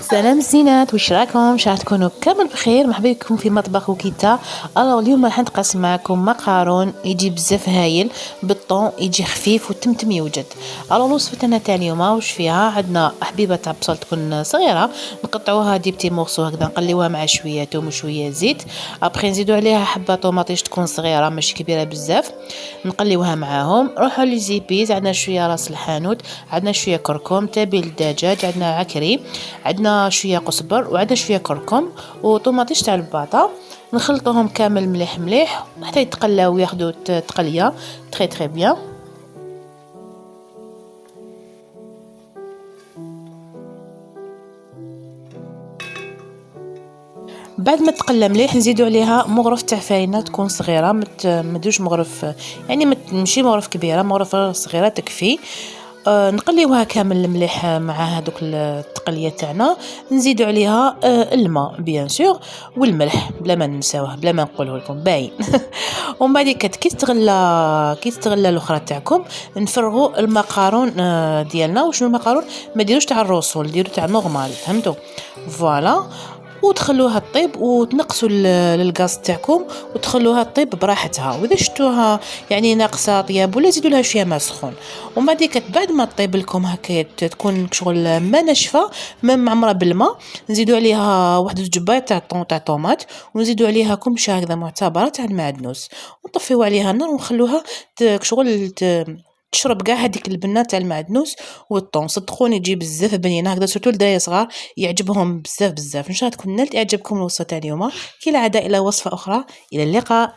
سلام الزينات، واش راكم؟ شاء تكونوا كامل بخير. مرحبا بكم في مطبخ وكيتا. اليوم راح نقسم معكم مقارون يجي بزاف هايل بالطون، يجي خفيف والتمتم يوجد. الوصفتنا تاع اليوم واش فيها؟ عندنا حبيبه تاع بصل تكون صغيره، نقطعوها دي بتي مورسو هكذا، نقليوها مع شويه توم وشويه زيت. ابخي نزيدو عليها حبه طوماطيش تكون صغيره ماشي كبيره بزاف، نقليوها معاهم. نروحوا ليزيبيز، عندنا شويه راس الحانوت، عندنا شويه كركم، تابل الدجاج، عندنا عكري، عندنا شويه قزبر، وعندنا شويه كركم وطوماطيش تاع الباطا. نخلطوهم كامل مليح مليح حتى يتقلاو وياخذوا تقليه تري تري بيان. بعد ما تقلى مليح نزيدو عليها مغرف تاع فاينه تكون صغيره، ما ديروش مغرف، يعني ماشي مغرف كبيره، مغرف صغيره تكفي. نقليوها كامل مليح مع هذوك التقليه تاعنا. نزيدو عليها الماء بيان سور والملح، بلا ما ننساوه، بلا ما نقوله لكم باين. ومن بعد كي تغلى الاخرى تاعكم، نفرغوا المقارون ديالنا. وشنو المقارون؟ ما ديروش تاع الرسول، ديروا تاع نورمال، فهمتوا؟ فوالا. وتخلوها طيب وتنقصوا الغاز تاعكم وتخلوها طيب براحتها. واذا شفتوها يعني ناقصه طياب ولا زيدوا لها شويه ماء سخون. ومن بعد ما تطيب لكم هكا تكون شغل ما ناشفه، ما معمره بالماء، نزيدوا عليها واحد زوج جبايه تاع طوماط، ونزيدوا عليها كمشه هكذا معتبره تاع المعدنوس، ونطفيو عليها النار ونخلوها شغل تشرب كاع هذيك البنه تاع المعدنوس والطون. صدقوني تجي بزاف بنينه هكذا، سورتو الدراري صغار يعجبهم بزاف بزاف. ان شاء الله تكون نالت اعجابكم الوصفه تاع اليوم. كالعاده الى وصفه اخرى، الى اللقاء.